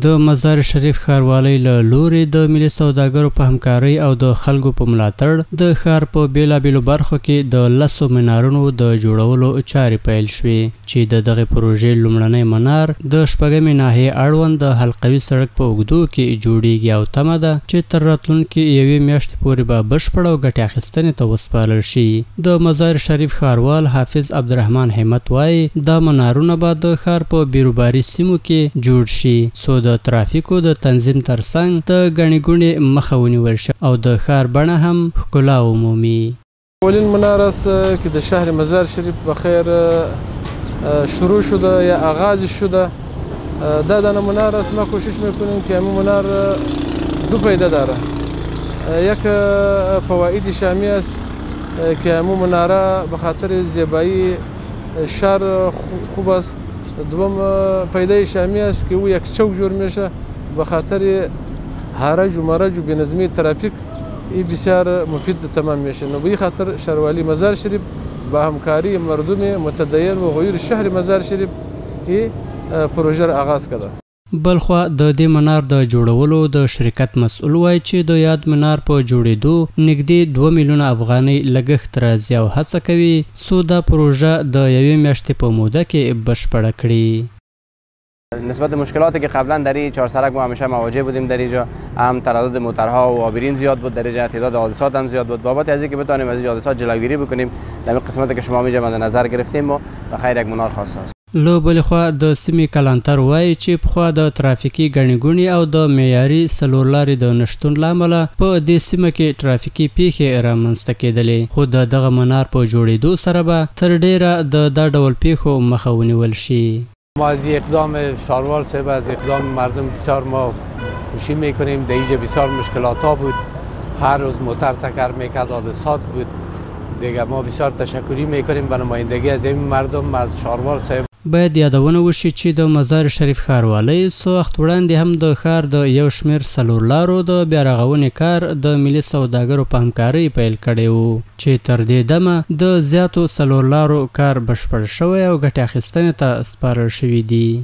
د مزار شریف ښاروالۍ له لوري د ملي سوداګرو په همکارۍ او د خلکو په ملاتړ د ښار په بیلابیلو برخو کې د 10 منارونو د جوړولو چارې پیل شوې چې د دغه پروژې لومړنی منار د شپږمې ناحیې اړوند د حلقوي سړک په اوږدو کې جوړیږي او تمه ده چې تر راتلونکي یوې میاشتې پورې به بشپړ او ګټې اخیستنې ته وسپارل شي. د مزار شریف ښاروال حافظ عبدالرحمن همت وایي دا منارونه به د ښار په بیروباري سیمو کې جوړ شي څو د ترافیکو د تنظیم ترڅنګ د ګڼې ګوڼې مخه ونیول شي او د ښار بڼه هم ښکلا ومومي. اولین منار است که در شهر مزار شریف بخیر شروع شده یا آغاز شده. دادن منار است ما کوشش میکنیم که همین منار دو پیدا داره. یک فواید شامی است که همین مناره به خاطر زیبایی شهر خوب است. دوم پیدای شامی است که او یک چوک جور میشه به خاطر هرج و مرج و بینظمی ترافیک این بسیار مفید تمام میشه. به این خاطر شهروالی مزار شریف با همکاری مردم متدین و غیر شهر مزار شریف این پروژه را آغاز کرده. بلخوا د دې منار د جوړولو د شرکت مسؤل وایي چې د یاد منار په جوړېدو نږدې 2 میلیونه افغانۍ لګښت راځي او هڅه کوي څو دا پروژه د یوې میاشتې په موده کې بشپړه کړي. نسبت به مشکلاتی که قبلا در این چهار سرک ما همیشه مواجه بودیم در اینجا هم تعداد موترها و عابرین زیاد بود در اینجا تعداد حادثات هم زیاد بود. بابت از اینکه بتوانیم از این حادثات جلوگیری بکنیم در قسمتی که شما اینجا مد نظر گرفتیم ما بخیر یک منار خاص است. له بلې خوا د سیمې کلانتر وایي چې پخوا د ترافیکي ګڼې ګوڼې او د معیاري څلورلارې د نشتون له امله په دې سیمه کې ترافیکي پیښې رامنځته کېدلې خو د دغه منار په جوړېدو سره به تر ډیره د دا ډول پیښو مخه ونیول شي. ما از اقدام شهروال صاحب از اقدام مردم بسیار ما خوشی میکنیم. در اینجا بسیار مشکلات ها بود، هر روز موتر تکر میکرد، حادثات بود دیگه. ما بسیار تشکری میکنیم به نمایندگی از این مردم از شهروال صاحب. باید یادونه وشي چې د مزار شریف ښاروالۍ څو وخت وړاندې هم د ښار د یو شمېر څلورلارو د بیارغونې کار د ملي سوداګرو په همکارۍ پیل کړی و چې تر دې دمه د زیاتو څلورلارو کار بشپړ شوی او ګټې اخیستنې ته سپارل شوي دي.